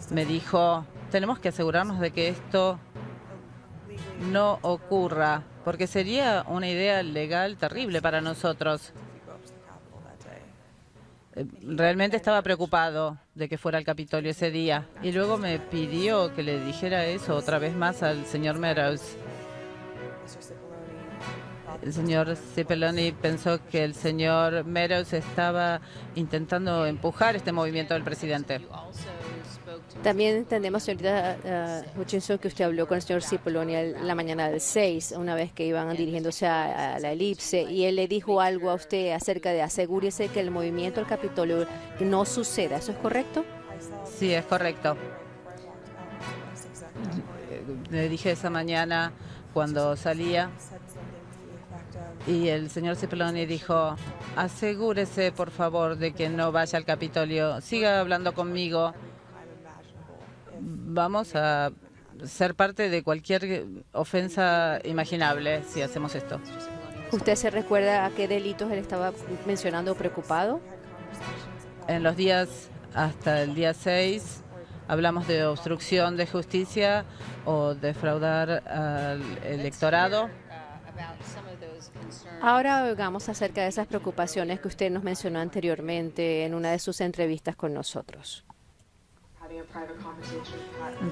Me dijo, tenemos que asegurarnos de que esto no ocurra, porque sería una idea legal terrible para nosotros. Realmente estaba preocupado de que fuera al Capitolio ese día. Y luego me pidió que le dijera eso otra vez más al señor Meadows. El señor Cipollone pensó que el señor Meadows estaba intentando empujar este movimiento del presidente. También entendemos, señorita Hutchinson, que usted habló con el señor Cipollone la mañana del 6, una vez que iban dirigiéndose a la elipse, y él le dijo algo a usted acerca de asegúrese que el movimiento al Capitolio no suceda. ¿Eso es correcto? Sí, es correcto. Le dije esa mañana cuando salía y el señor Cipollone dijo, asegúrese por favor de que no vaya al Capitolio, siga hablando conmigo. Vamos a ser parte de cualquier ofensa imaginable si hacemos esto. ¿Usted se recuerda a qué delitos él estaba mencionando preocupado? En los días hasta el día 6 hablamos de obstrucción de justicia o defraudar al electorado. Ahora oigamos acerca de esas preocupaciones que usted nos mencionó anteriormente en una de sus entrevistas con nosotros.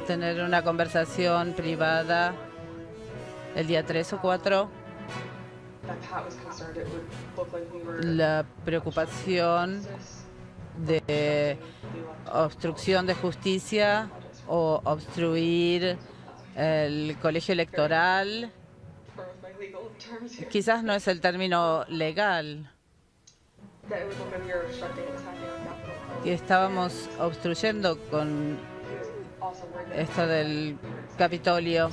Tener una conversación privada el día 3 o 4. La preocupación de obstrucción de justicia o obstruir el colegio electoral. Quizás no es el término legal. Que estábamos obstruyendo con esto del Capitolio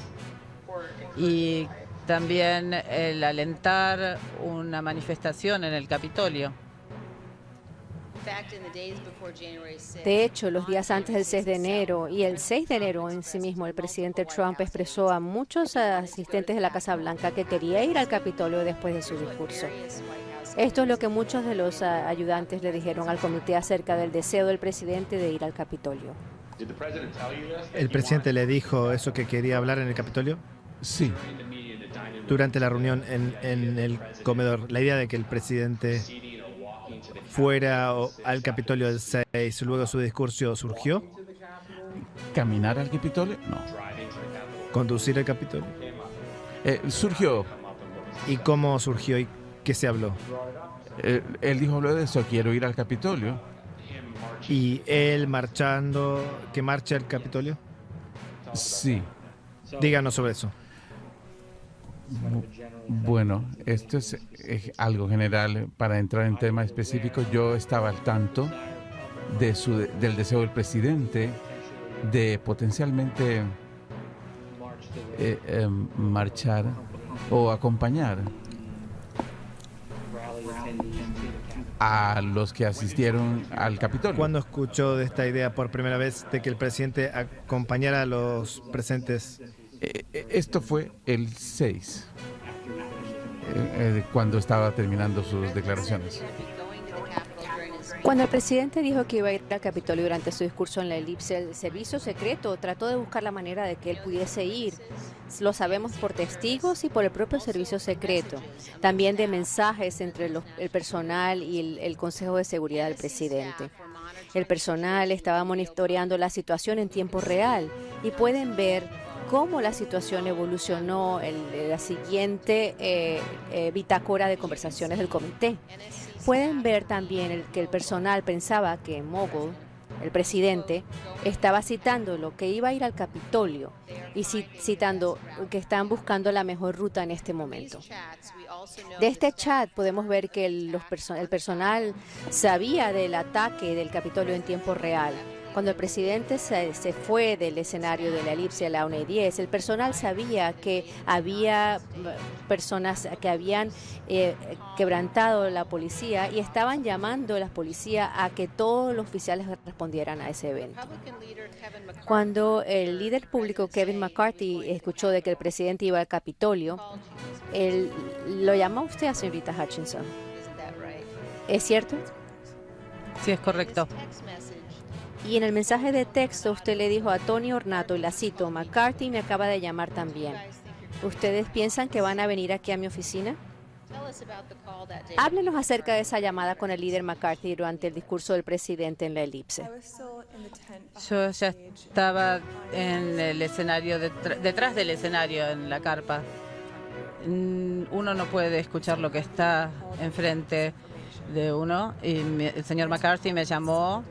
y también el alentar una manifestación en el Capitolio. De hecho, los días antes del 6 de enero y el 6 de enero en sí mismo, el presidente Trump expresó a muchos asistentes de la Casa Blanca que quería ir al Capitolio después de su discurso. Esto es lo que muchos de los ayudantes le dijeron al comité acerca del deseo del presidente de ir al Capitolio. ¿El presidente le dijo eso, que quería hablar en el Capitolio? Sí, Durante la reunión en el comedor, la idea de que el presidente fuera al Capitolio del 6, luego su discurso, ¿surgió? caminar al Capitolio, no. ¿Conducir al Capitolio? Surgió. ¿Y cómo surgió y qué se habló? Él dijo lo de eso, quiero ir al Capitolio. ¿Y él marchando, que marcha al Capitolio? Sí. Díganos sobre eso. Bueno, esto es algo general. Para entrar en temas específicos, yo estaba al tanto del deseo del presidente de potencialmente marchar o acompañar a los que asistieron al Capitolio. ¿Cuándo escuchó de esta idea por primera vez de que el presidente acompañara a los presentes? Esto fue el 6, cuando estaba terminando sus declaraciones. Cuando el presidente dijo que iba a ir al Capitolio durante su discurso en la elipse, el servicio secreto trató de buscar la manera de que él pudiese ir. Lo sabemos por testigos y por el propio servicio secreto. También de mensajes entre el personal y el Consejo de Seguridad del presidente. El personal estaba monitoreando la situación en tiempo real y pueden ver cómo la situación evolucionó en la siguiente bitácora de conversaciones del comité. Pueden ver también que el personal pensaba que Mogul, el presidente, estaba citando lo que iba a ir al Capitolio y citando que están buscando la mejor ruta en este momento. De este chat podemos ver que el personal sabía del ataque del Capitolio en tiempo real. Cuando el presidente se fue del escenario de la elipse a la 1:10, el personal sabía que había personas que habían quebrantado la policía y estaban llamando a la policía a que todos los oficiales respondieran a ese evento. Cuando el líder público Kevin McCarthy escuchó de que el presidente iba al Capitolio, él lo llamó a usted, señorita Hutchinson. ¿Es cierto? Sí, es correcto. Y en el mensaje de texto usted le dijo a Tony Ornato, y la cito, McCarthy me acaba de llamar también. ¿Ustedes piensan que van a venir aquí a mi oficina? Háblenos acerca de esa llamada con el líder McCarthy durante el discurso del presidente en la elipse. Yo ya estaba en el escenario, detrás del escenario, en la carpa. Uno no puede escuchar lo que está enfrente de uno. Y el señor McCarthy me llamó.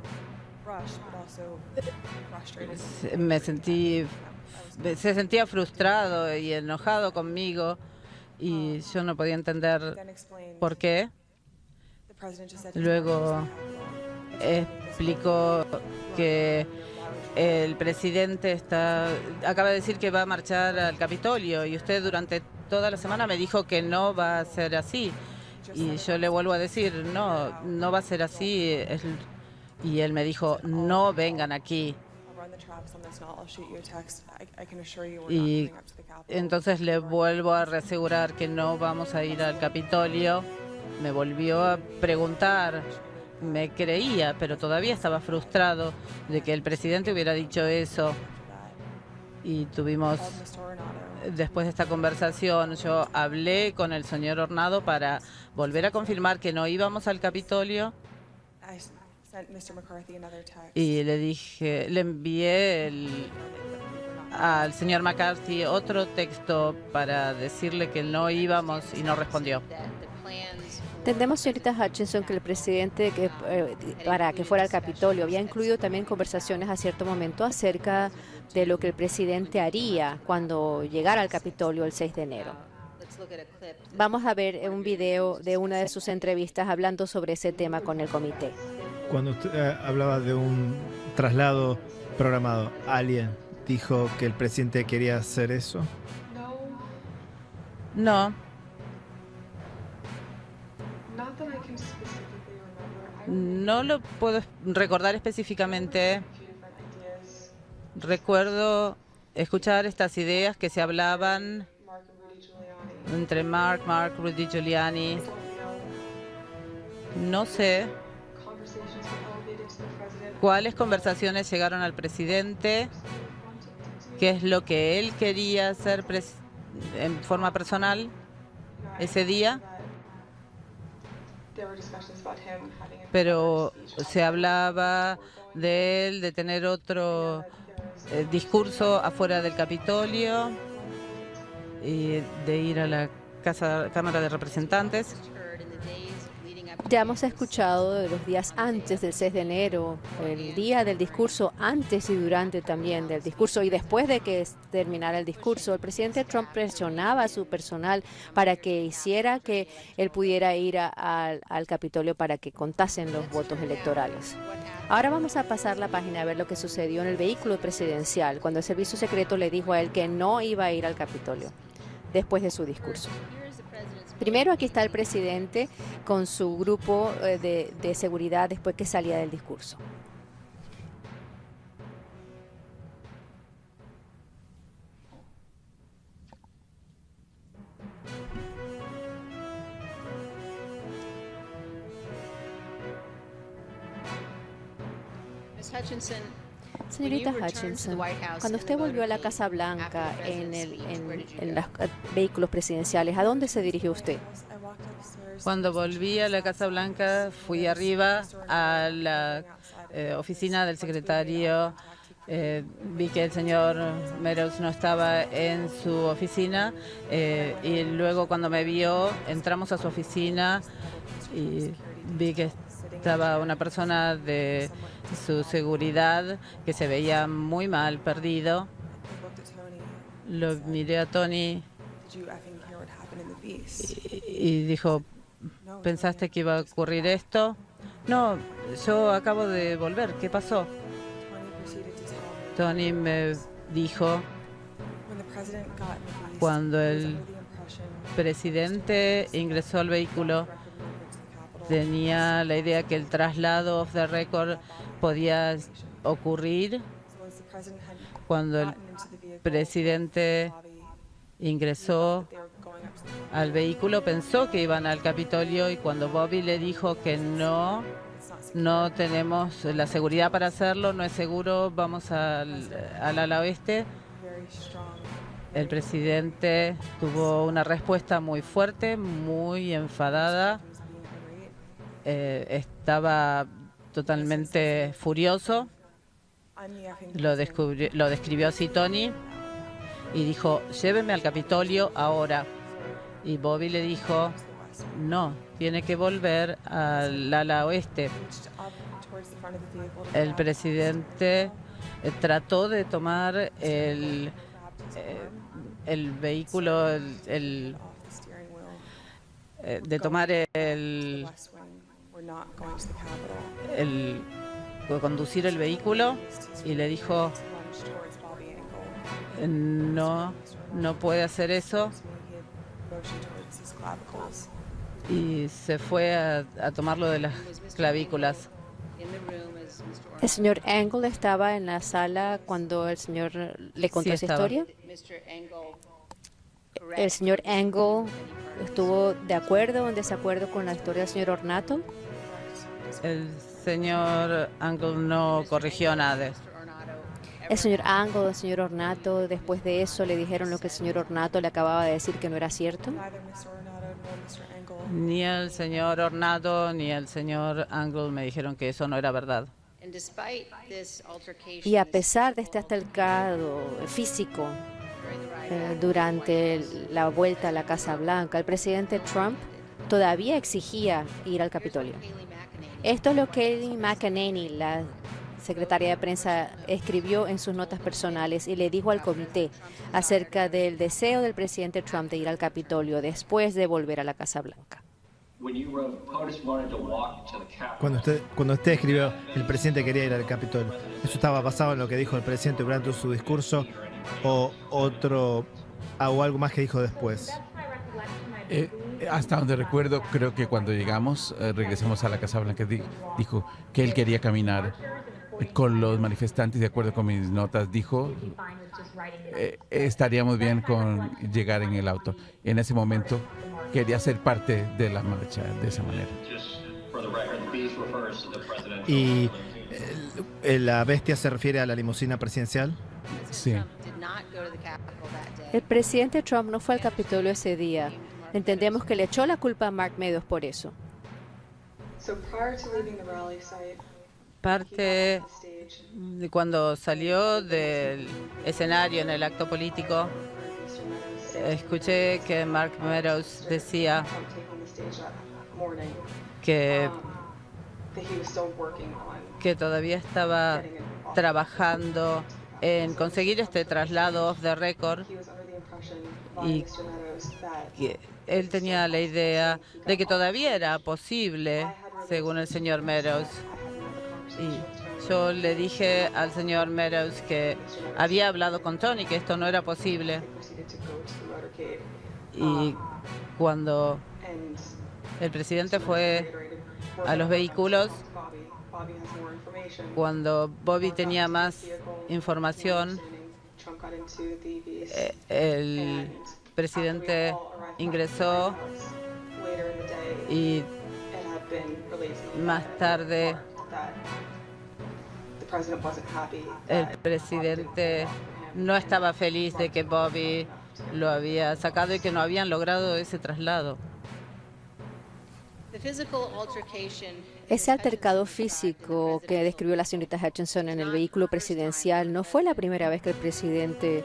Se sentía frustrado y enojado conmigo y yo no podía entender por qué. Luego explicó que el presidente acaba de decir que va a marchar al Capitolio y usted durante toda la semana me dijo que no va a ser así. Y yo le vuelvo a decir, no va a ser así. Y él me dijo, no vengan aquí. Y entonces le vuelvo a reasegurar que no vamos a ir al Capitolio. Me volvió a preguntar, me creía, pero todavía estaba frustrado de que el presidente hubiera dicho eso. Y tuvimos, después de esta conversación, yo hablé con el señor Ornato para volver a confirmar que no íbamos al Capitolio. Y le envié al señor McCarthy otro texto para decirle que no íbamos y no respondió. Entendemos, señorita Hutchinson, que el presidente para que fuera al Capitolio había incluido también conversaciones a cierto momento acerca de lo que el presidente haría cuando llegara al Capitolio el 6 de enero. Vamos a ver un video de una de sus entrevistas hablando sobre ese tema con el comité. Cuando usted hablaba de un traslado programado, ¿alguien dijo que el presidente quería hacer eso? No lo puedo recordar específicamente. Recuerdo escuchar estas ideas que se hablaban entre Mark, Rudy Giuliani. No sé cuáles conversaciones llegaron al presidente, qué es lo que él quería hacer en forma personal ese día, pero se hablaba de él, de tener otro discurso afuera del Capitolio y de ir a la Cámara de Representantes. Ya hemos escuchado de los días antes del 6 de enero, el día del discurso, antes y durante también del discurso y después de que terminara el discurso. El presidente Trump presionaba a su personal para que hiciera que él pudiera ir al Capitolio para que contasen los votos electorales. Ahora vamos a pasar la página a ver lo que sucedió en el vehículo presidencial, cuando el servicio secreto le dijo a él que no iba a ir al Capitolio después de su discurso. Primero aquí está el presidente con su grupo de seguridad después que salía del discurso. Señorita Hutchinson, cuando usted volvió a la Casa Blanca en los vehículos presidenciales, ¿a dónde se dirigió usted? Cuando volví a la Casa Blanca, fui arriba a la oficina del secretario. Vi que el señor Meadows no estaba en su oficina y luego cuando me vio, entramos a su oficina y vi que estaba una persona de su seguridad que se veía muy mal, perdido. Lo miré a Tony y dijo, ¿pensaste que iba a ocurrir esto? No, yo acabo de volver. ¿Qué pasó? Tony me dijo, cuando el presidente ingresó al vehículo, tenía la idea que el traslado off the record podía ocurrir. Cuando el presidente ingresó al vehículo, pensó que iban al Capitolio y cuando Bobby le dijo que no tenemos la seguridad para hacerlo, no es seguro, vamos al ala oeste, el presidente tuvo una respuesta muy fuerte, muy enfadada. Estaba totalmente furioso. Lo describió así Tony y dijo, lléveme al Capitolio ahora. Y Bobby le dijo, no, tiene que volver al ala oeste. El presidente trató de tomar el vehículo, de tomar conducir el vehículo y le dijo, no puede hacer eso. Y se fue a tomarlo de las clavículas. ¿El señor Engel estaba en la sala cuando el señor le contó esa historia? ¿El señor Engel estuvo de acuerdo o en desacuerdo con la historia del señor Ornato? El señor Engel no corrigió nada. El señor Engel, el señor Ornato, después de eso le dijeron lo que el señor Ornato le acababa de decir que no era cierto. Ni el señor Ornato ni el señor Engel me dijeron que eso no era verdad. Y a pesar de este altercado físico durante la vuelta a la Casa Blanca, el presidente Trump todavía exigía ir al Capitolio. Esto es lo que Kayleigh McEnany, la secretaria de prensa, escribió en sus notas personales y le dijo al comité acerca del deseo del presidente Trump de ir al Capitolio después de volver a la Casa Blanca. Cuando usted escribió el presidente quería ir al Capitolio, ¿eso estaba basado en lo que dijo el presidente durante su discurso o algo más que dijo después? Hasta donde recuerdo, creo que cuando llegamos, regresamos a la Casa Blanca, dijo que él quería caminar con los manifestantes, de acuerdo con mis notas, dijo, estaríamos bien con llegar en el auto. En ese momento quería ser parte de la marcha de esa manera. ¿Y la bestia se refiere a la limusina presidencial? Sí. El presidente Trump no fue al Capitolio ese día. Entendemos que le echó la culpa a Mark Meadows por eso. Parte de cuando salió del escenario en el acto político, escuché que Mark Meadows decía que todavía estaba trabajando en conseguir este traslado off the record y que él tenía la idea de que todavía era posible, según el señor Meadows. Y yo le dije al señor Meadows que había hablado con Tony, que esto no era posible. Y cuando el presidente fue a los vehículos, cuando Bobby tenía más información, el presidente ingresó y más tarde el presidente no estaba feliz de que Bobby lo había sacado y que no habían logrado ese traslado. Ese altercado físico que describió la señorita Hutchinson en el vehículo presidencial no fue la primera vez que el presidente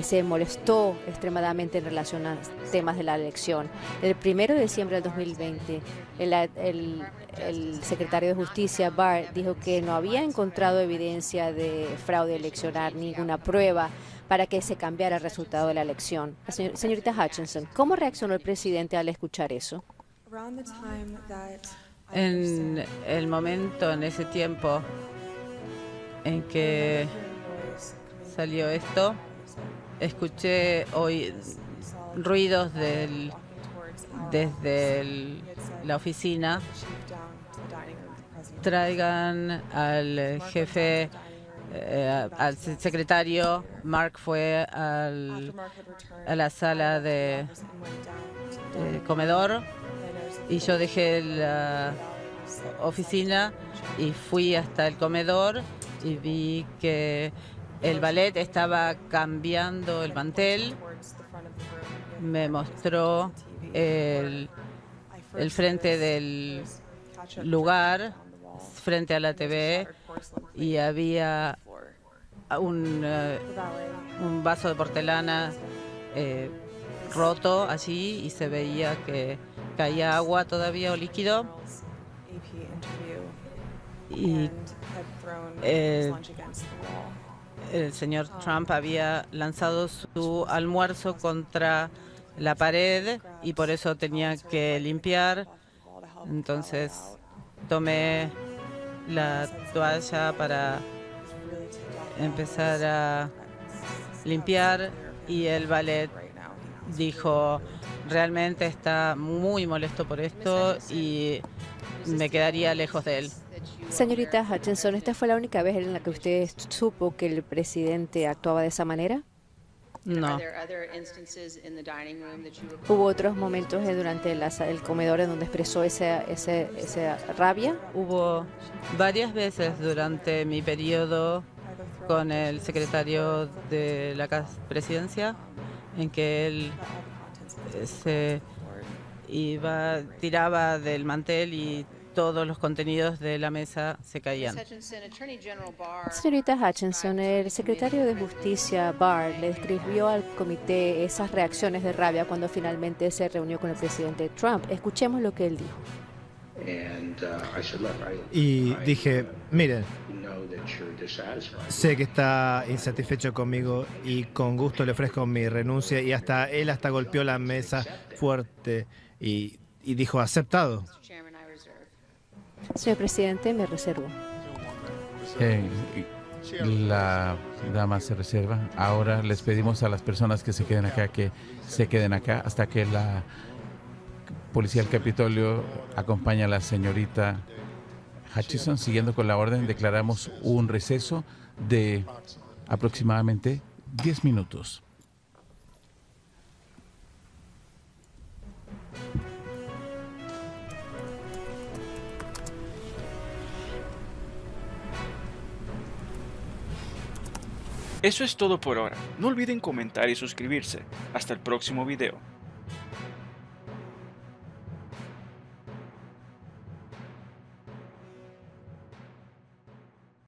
se molestó extremadamente en relación a temas de la elección. El 1 de diciembre del 2020, el secretario de Justicia, Barr, dijo que no había encontrado evidencia de fraude electoral, ninguna prueba para que se cambiara el resultado de la elección. Señorita Hutchinson, ¿cómo reaccionó el presidente al escuchar eso? En el momento, en ese tiempo en que salió esto, escuché hoy ruidos desde la oficina. Traigan al jefe, al secretario. Mark fue a la sala de comedor y yo dejé la oficina y fui hasta el comedor y vi que el ballet estaba cambiando el mantel. Me mostró el frente del lugar, frente a la TV, y había un vaso de porcelana roto allí y se veía que caía agua todavía o líquido. Y el señor Trump había lanzado su almuerzo contra la pared y por eso tenía que limpiar. Entonces tomé la toalla para empezar a limpiar y el ballet dijo, realmente está muy molesto por esto y me quedaría lejos de él. Señorita Hutchinson, ¿esta fue la única vez en la que usted supo que el presidente actuaba de esa manera? No. ¿Hubo otros momentos durante el comedor en donde expresó esa rabia? Hubo varias veces durante mi periodo con el secretario de la presidencia en que él se tiraba del mantel y todos los contenidos de la mesa se caían. Señorita Hutchinson, el secretario de Justicia, Barr, le describió al comité esas reacciones de rabia cuando finalmente se reunió con el presidente Trump. Escuchemos lo que él dijo. Y dije, miren, sé que está insatisfecho conmigo y con gusto le ofrezco mi renuncia, y él golpeó la mesa fuerte y dijo, aceptado. Señor presidente, me reservo. La dama se reserva. Ahora les pedimos a las personas que se queden acá hasta que policía del Capitolio acompaña a la señorita Hutchison. Siguiendo con la orden, declaramos un receso de aproximadamente 10 minutos. Eso es todo por ahora. No olviden comentar y suscribirse. Hasta el próximo video.